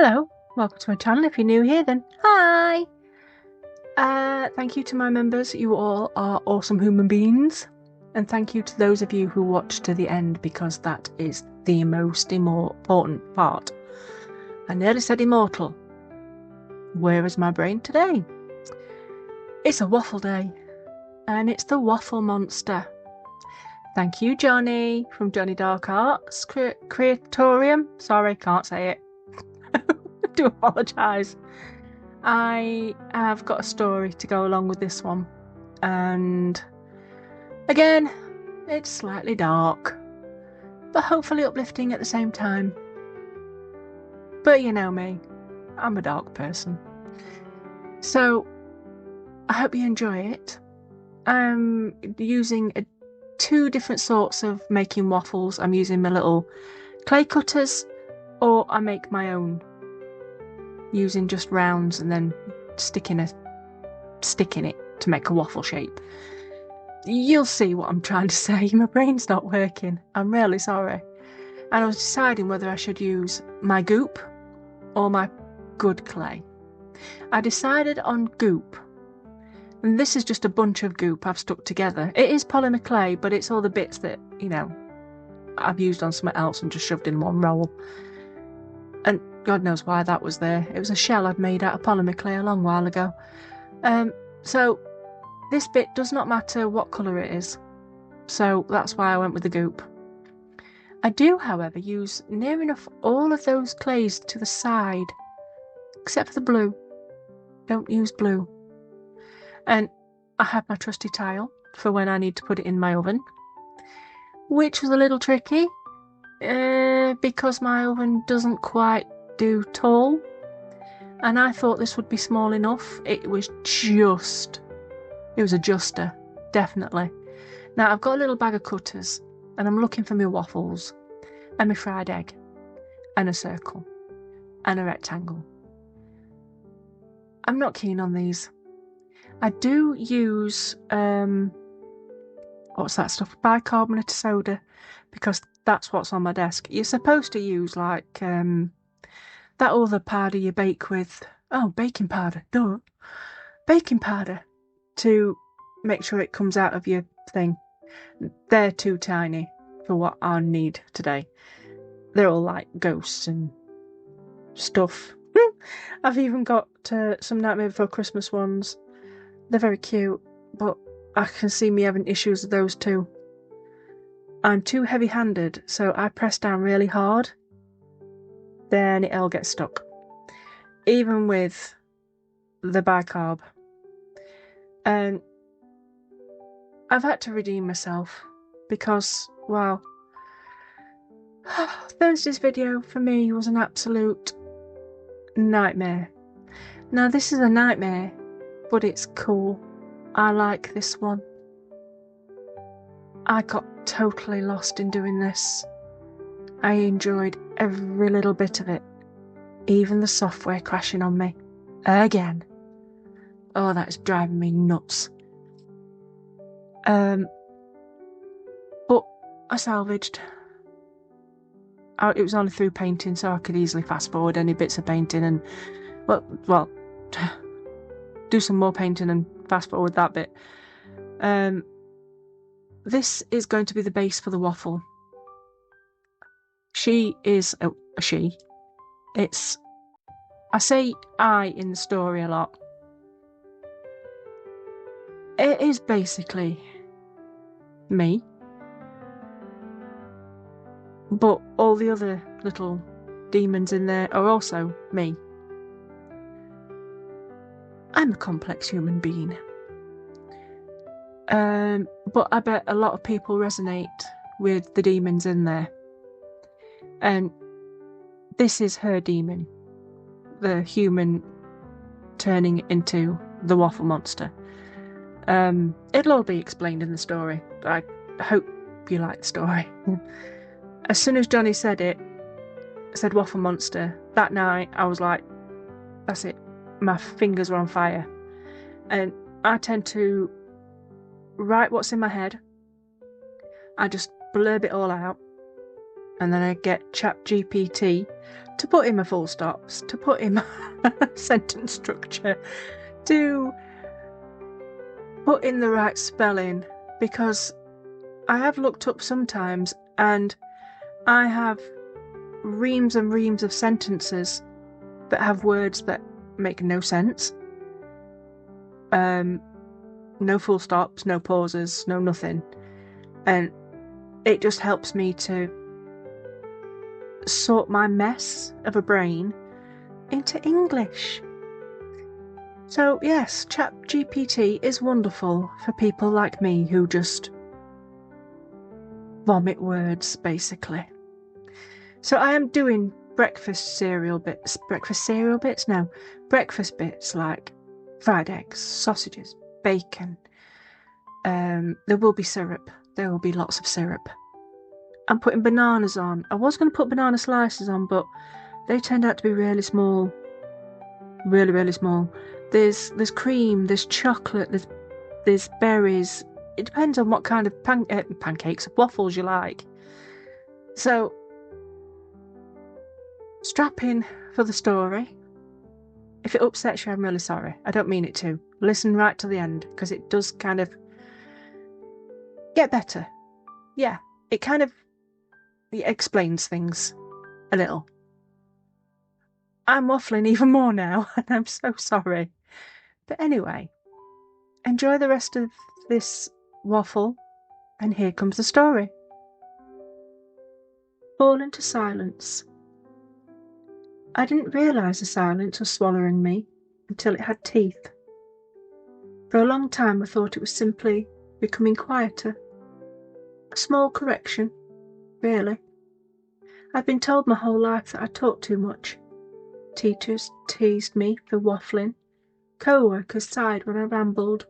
Hello, welcome to my channel. If you're new here, then hi! Thank you to my members. You all are awesome human beings. And thank you to those of you who watched to the end, because that is the most important part. I nearly said immortal. Where is my brain today? It's a waffle day, and it's the Waffle Monster. Thank you, Jonny, from Jonny DarkArtCreatorium. Sorry, can't say it. I do apologise. I have got a story to go along with this one, and again, it's slightly dark, but hopefully uplifting at the same time. But you know me, I'm a dark person. So I hope you enjoy it. I'm using two different sorts of making waffles. I'm using my little clay cutters, or I make my own using just rounds and then sticking a stick in it to make a waffle shape. You'll see what I'm trying to say. My brain's not working. I'm really sorry. And I was deciding whether I should use my goop or my good clay. I decided on goop. And this is just a bunch of goop I've stuck together. It is polymer clay, but it's all the bits that, you know, I've used on something else and just shoved in one roll. And God knows why that was there. It was a shell I'd made out of polymer clay a long while ago. So this bit does not matter what colour it is. So that's why I went with the goop. I do, however, use near enough all of those clays to the side, except for the blue. Don't use blue. And I have my trusty tile for when I need to put it in my oven, which was a little tricky because my oven doesn't quite do tall, and I thought this would be small enough. It was a juster, definitely. Now I've got a little bag of cutters, and I'm looking for my waffles and my fried egg and a circle and a rectangle. I'm not keen on these. I do use what's that stuff? Bicarbonate of soda, because that's what's on my desk. You're supposed to use like that other powder you bake with. Oh, baking powder. Duh. Baking powder to make sure it comes out of your thing. They're too tiny for what I need today. They're all like ghosts and stuff. I've even got some Nightmare Before Christmas ones. They're very cute, but I can see me having issues with those too. I'm too heavy-handed, so I press down really hard. Then it all gets stuck. Even with the bicarb. And I've had to redeem myself because, wow, Thursday's video for me was an absolute nightmare. Now this is a nightmare, but it's cool. I like this one. I got totally lost in doing this. I enjoyed every little bit of it. Even the software crashing on me. Again. Oh, that is driving me nuts. But I salvaged. It was only through painting, so I could easily fast forward any bits of painting and, well, do some more painting and fast forward that bit. This is going to be the base for the waffle. She is a she. I say I in the story a lot. It is basically me. But all the other little demons in there are also me. I'm a complex human being. But I bet a lot of people resonate with the demons in there. And this is her demon. The human turning into the waffle monster. It'll all be explained in the story. I hope you like the story. As soon as Jonny said waffle monster, that night I was like, that's it. My fingers were on fire. And I tend to write what's in my head. I just blurb it all out. And then I get ChatGPT to put in my full stops, to put in my sentence structure, to put in the right spelling, because I have looked up sometimes and I have reams and reams of sentences that have words that make no sense. No full stops, no pauses, no nothing. And it just helps me to sort my mess of a brain into English. So yes, ChatGPT is wonderful for people like me who just vomit words, basically. So I am doing breakfast bits like fried eggs, sausages, bacon. There will be syrup. There will be lots of syrup. I'm putting bananas on. I was going to put banana slices on, but they turned out to be really small. Really, really small. There's cream, there's chocolate, there's berries. It depends on what kind of pancakes, waffles you like. So, strap in for the story. If it upsets you, I'm really sorry. I don't mean it to. Listen right to the end, because it does kind of get better. Yeah, it explains things a little. I'm waffling even more now, and I'm so sorry. But anyway, enjoy the rest of this waffle, and here comes the story. Fall into silence. I didn't realise the silence was swallowing me until it had teeth. For a long time I thought it was simply becoming quieter. A small correction, really. I'd been told my whole life that I talked too much. Teachers teased me for waffling. Co-workers sighed when I rambled.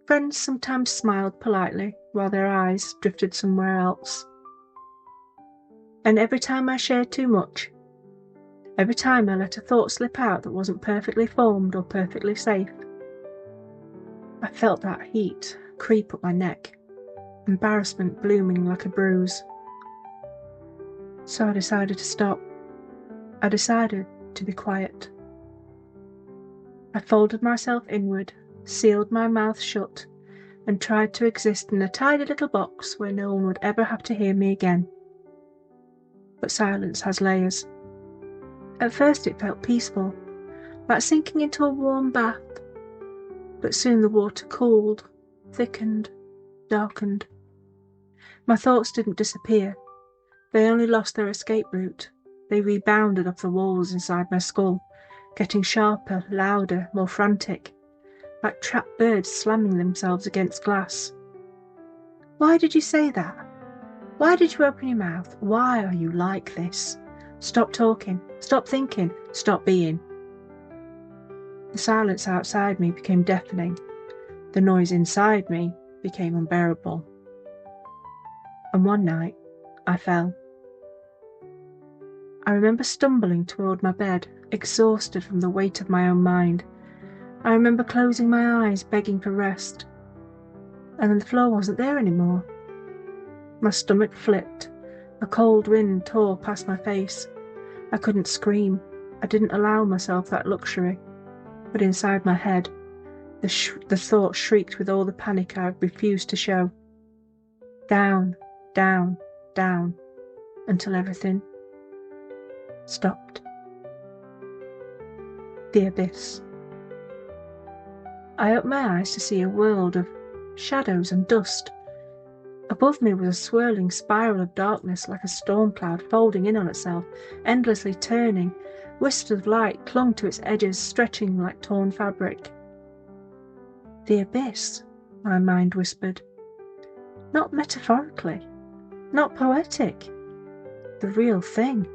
Friends sometimes smiled politely while their eyes drifted somewhere else. And every time I shared too much, every time I let a thought slip out that wasn't perfectly formed or perfectly safe, I felt that heat creep up my neck, embarrassment blooming like a bruise. So I decided to stop. I decided to be quiet. I folded myself inward, sealed my mouth shut, and tried to exist in a tidy little box where no one would ever have to hear me again. But silence has layers. At first it felt peaceful, like sinking into a warm bath, but soon the water cooled, thickened, darkened. My thoughts didn't disappear. They only lost their escape route. They rebounded off the walls inside my skull, getting sharper, louder, more frantic, like trapped birds slamming themselves against glass. Why did you say that? Why did you open your mouth? Why are you like this? Stop talking. Stop thinking. Stop being. The silence outside me became deafening. The noise inside me became unbearable. And one night, I fell. I remember stumbling toward my bed, exhausted from the weight of my own mind. I remember closing my eyes, begging for rest. And then the floor wasn't there anymore. My stomach flipped. A cold wind tore past my face. I couldn't scream. I didn't allow myself that luxury. But inside my head, the thought shrieked with all the panic I refused to show. Down, down, down, until everything stopped. The abyss. I opened my eyes to see a world of shadows and dust. Above me was a swirling spiral of darkness, like a storm cloud folding in on itself, endlessly turning. Wisps of light clung to its edges, stretching like torn fabric. The abyss, my mind whispered. Not metaphorically, not poetic. The real thing.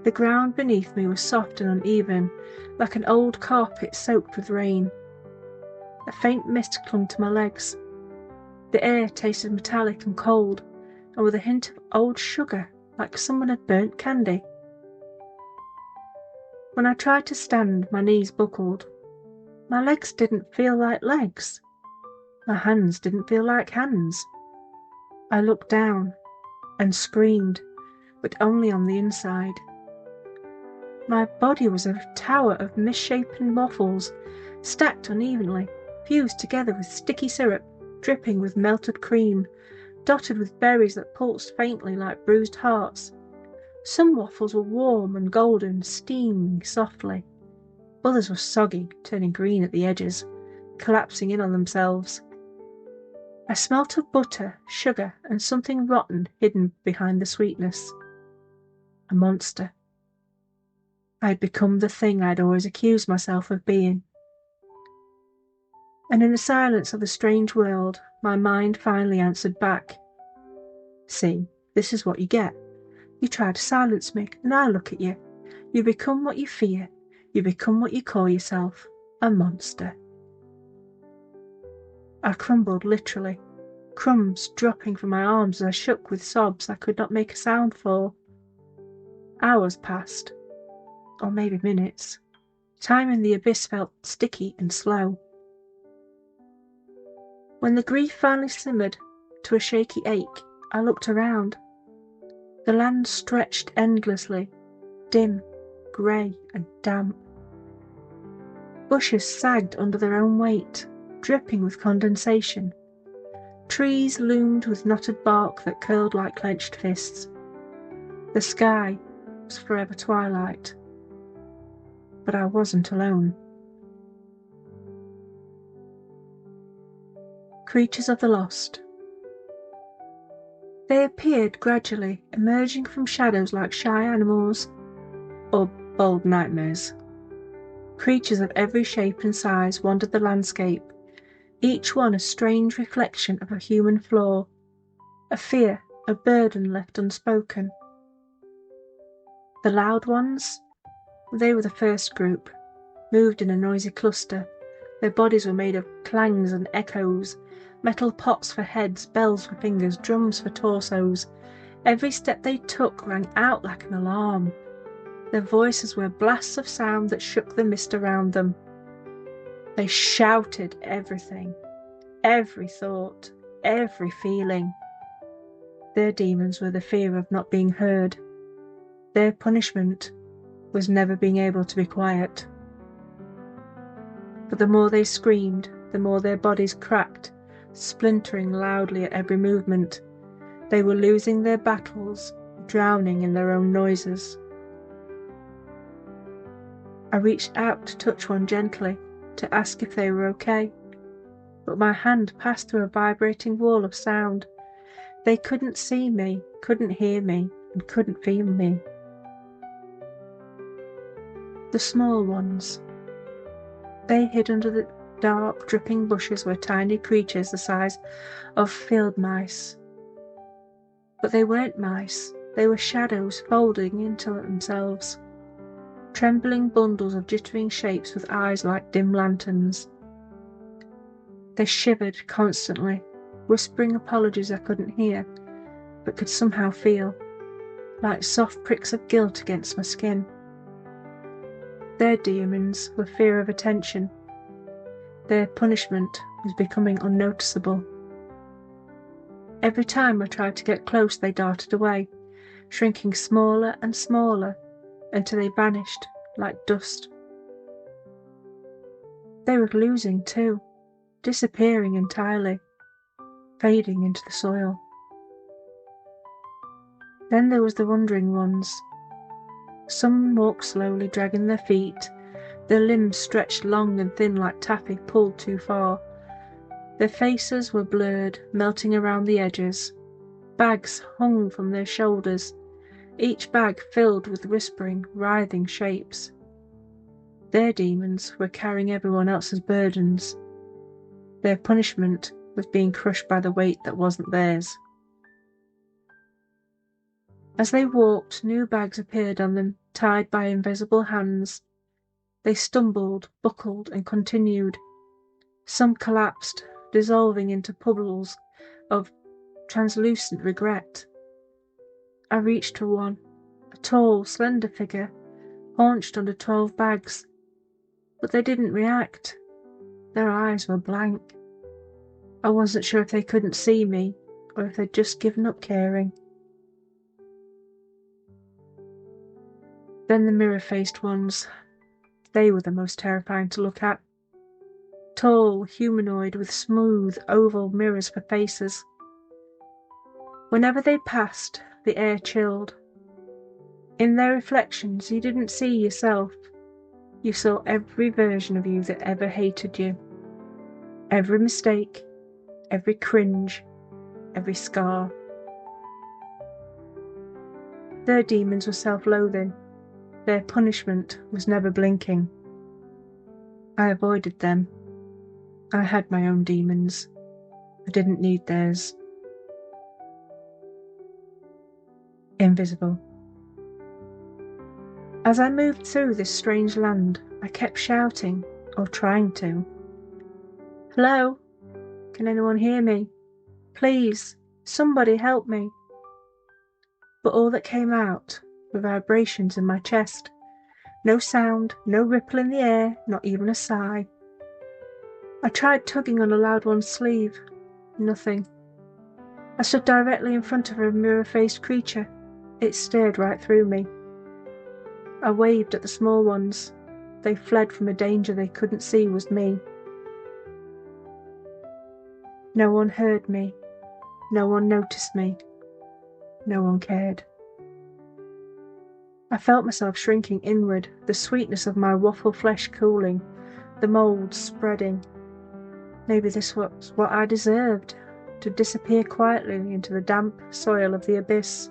The ground beneath me was soft and uneven, like an old carpet soaked with rain. A faint mist clung to my legs. The air tasted metallic and cold, and with a hint of old sugar, like someone had burnt candy. When I tried to stand, my knees buckled. My legs didn't feel like legs. My hands didn't feel like hands. I looked down and screamed. but only on the inside. My body was a tower of misshapen waffles, stacked unevenly, fused together with sticky syrup, dripping with melted cream, dotted with berries that pulsed faintly like bruised hearts. Some waffles were warm and golden, steaming softly. Others were soggy, turning green at the edges, collapsing in on themselves. I smelt of butter, sugar, and something rotten hidden behind the sweetness. A monster. I had become the thing I'd always accused myself of being. And in the silence of the strange world, my mind finally answered back. See, this is what you get. You try to silence me, and I look at you. You become what you fear. You become what you call yourself, a monster. I crumbled literally, crumbs dropping from my arms as I shook with sobs I could not make a sound for. Hours passed, or maybe minutes. Time in the abyss felt sticky and slow. When the grief finally simmered to a shaky ache, I looked around. The land stretched endlessly, dim, grey and damp. Bushes sagged under their own weight, dripping with condensation. Trees loomed with knotted bark that curled like clenched fists. The sky was forever twilight. But I wasn't alone. Creatures of the Lost. They appeared gradually, emerging from shadows like shy animals or bold nightmares. Creatures of every shape and size wandered the landscape, each one a strange reflection of a human flaw, a fear, a burden left unspoken. The loud ones? They were the first group, moved in a noisy cluster. Their bodies were made of clangs and echoes, metal pots for heads, bells for fingers, drums for torsos. Every step they took rang out like an alarm. Their voices were blasts of sound that shook the mist around them. They shouted everything, every thought, every feeling. Their demons were the fear of not being heard. Their punishment was never being able to be quiet. But the more they screamed, the more their bodies cracked, splintering loudly at every movement. They were losing their battles, drowning in their own noises. I reached out to touch one gently, to ask if they were okay, but my hand passed through a vibrating wall of sound. They couldn't see me, couldn't hear me, and couldn't feel me. The small ones. They hid under the dark, dripping bushes were tiny creatures the size of field mice. But they weren't mice, they were shadows folding into themselves. Trembling bundles of jittering shapes with eyes like dim lanterns. They shivered constantly, whispering apologies I couldn't hear, but could somehow feel, like soft pricks of guilt against my skin. Their demons were fear of attention. Their punishment was becoming unnoticeable. Every time I tried to get close, they darted away, shrinking smaller and smaller, until they vanished like dust. They were losing too, disappearing entirely, fading into the soil. Then there was the wandering ones. Some walked slowly, dragging their feet, their limbs stretched long and thin like taffy pulled too far. Their faces were blurred, melting around the edges. Bags hung from their shoulders, each bag filled with whispering, writhing shapes. Their demons were carrying everyone else's burdens. Their punishment was being crushed by the weight that wasn't theirs. As they walked, new bags appeared on them, tied by invisible hands. They stumbled, buckled, and continued. Some collapsed, dissolving into puddles of translucent regret. I reached for one, a tall, slender figure, haunched under 12 bags. But they didn't react. Their eyes were blank. I wasn't sure if they couldn't see me, or if they'd just given up caring. Then the mirror-faced ones. They were the most terrifying to look at. Tall, humanoid with smooth, oval mirrors for faces. Whenever they passed, the air chilled. In their reflections, you didn't see yourself. You saw every version of you that ever hated you. Every mistake, every cringe, every scar. Their demons were self-loathing. Their punishment was never blinking. I avoided them. I had my own demons. I didn't need theirs. Invisible. As I moved through this strange land, I kept shouting, or trying to. Hello? Can anyone hear me? Please, somebody help me. But all that came out were vibrations in my chest. No sound, no ripple in the air, not even a sigh. I tried tugging on a loud one's sleeve. Nothing. I stood directly in front of a mirror-faced creature. It stared right through me. I waved at the small ones. They fled from a danger they couldn't see was me. No one heard me. No one noticed me. No one cared. I felt myself shrinking inward, the sweetness of my waffle flesh cooling, the mould spreading. Maybe this was what I deserved, to disappear quietly into the damp soil of the abyss.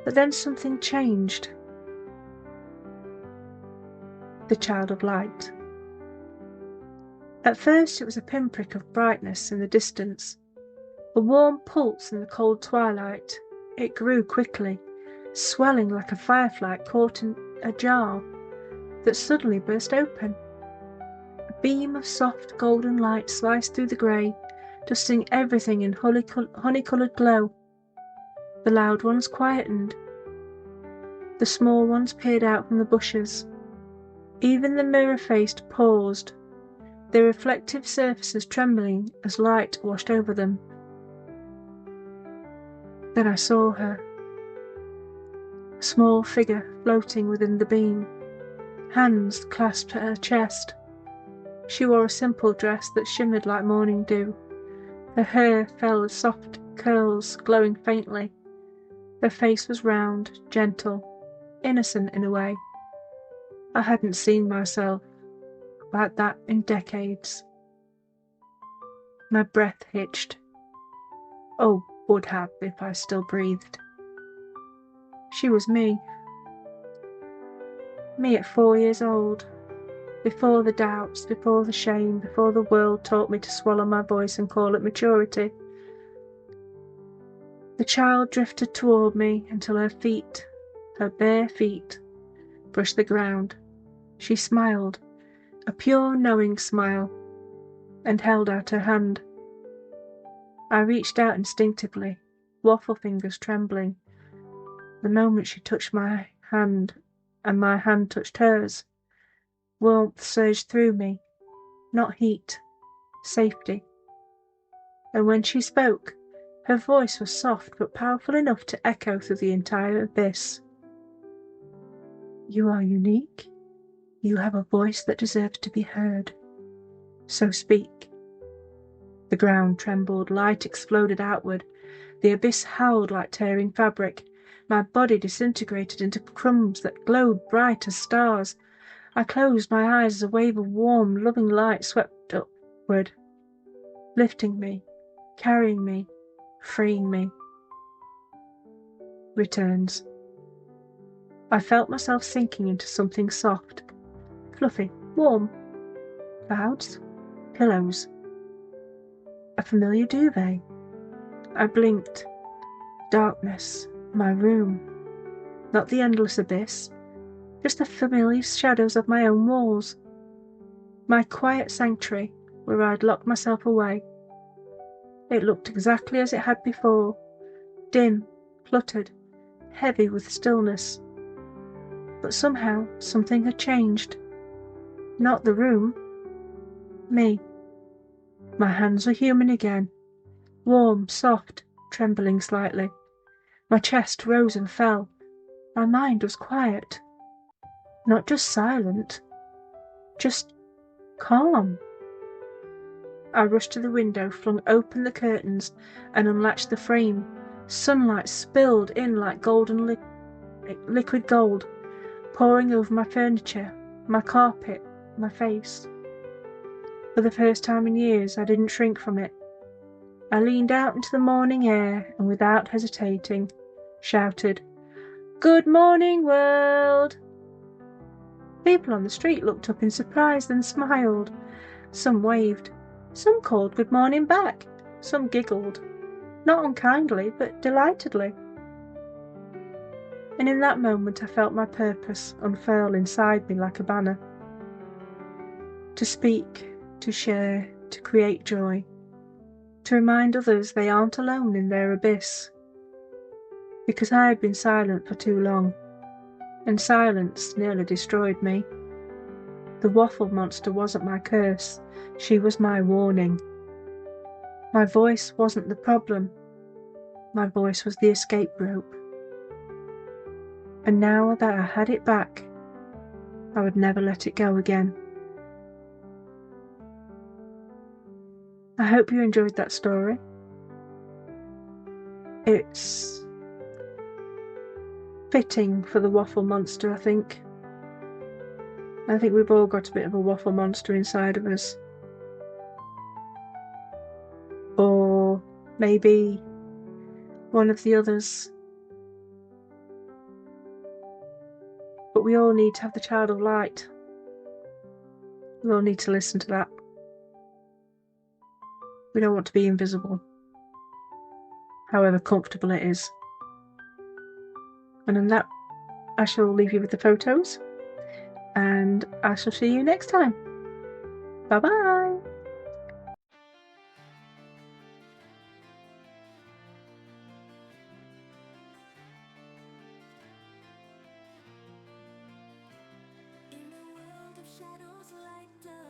But then something changed. The child of light. At first it was a pinprick of brightness in the distance, a warm pulse in the cold twilight. It grew quickly, swelling like a firefly caught in a jar that suddenly burst open. A beam of soft golden light sliced through the grey, dusting everything in honey-coloured glow. The loud ones quietened. The small ones peered out from the bushes. Even the mirror-faced paused, their reflective surfaces trembling as light washed over them. Then I saw her. A small figure floating within the beam, hands clasped at her chest. She wore a simple dress that shimmered like morning dew. Her hair fell as soft curls, glowing faintly. Her face was round, gentle, innocent in a way. I hadn't seen myself like that in decades. My breath hitched. Oh, would have if I still breathed. She was me. Me at 4 years old. Before the doubts, before the shame, before the world taught me to swallow my voice and call it maturity. The child drifted toward me until her feet, her bare feet, brushed the ground. She smiled, a pure knowing smile, and held out her hand. I reached out instinctively, waffle fingers trembling. The moment she touched my hand, and my hand touched hers, warmth surged through me, not heat, safety. And when she spoke, her voice was soft but powerful enough to echo through the entire abyss. You are unique. You have a voice that deserves to be heard. So speak. The ground trembled, light exploded outward. The abyss howled like tearing fabric. My body disintegrated into crumbs that glowed bright as stars. I closed my eyes as a wave of warm, loving light swept upward, lifting me, carrying me, freeing me. Returns. I felt myself sinking into something soft, fluffy, warm. Clouds, pillows, a familiar duvet. I blinked. Darkness, my room. Not the endless abyss, just the familiar shadows of my own walls. My quiet sanctuary, where I'd locked myself away. It looked exactly as it had before, dim, cluttered, heavy with stillness. But somehow something had changed. Not the room. Me. My hands were human again, warm, soft, trembling slightly. My chest rose and fell. My mind was quiet. Not just silent, just calm. I rushed to the window, flung open the curtains, and unlatched the frame. Sunlight spilled in like golden liquid gold, pouring over my furniture, my carpet, my face. For the first time in years, I didn't shrink from it. I leaned out into the morning air and, without hesitating, shouted, "Good morning, world!" People on the street looked up in surprise, then smiled. Some waved. Some called good morning back. Some giggled. Not unkindly, but delightedly. And in that moment I felt my purpose unfurl inside me like a banner. To speak, to share, to create joy. To remind others they aren't alone in their abyss. Because I had been silent for too long, and silence nearly destroyed me. The waffle monster wasn't my curse, she was my warning. My voice wasn't the problem, my voice was the escape rope. And now that I had it back, I would never let it go again. I hope you enjoyed that story. It's fitting for the waffle monster, I think. I think we've all got a bit of a waffle monster inside of us. Or maybe one of the others. But we all need to have the child of light. We all need to listen to that. We don't want to be invisible, however comfortable it is. And on that, I shall leave you with the photos, and I shall see you next time. Bye-bye! In a world of shadows, light does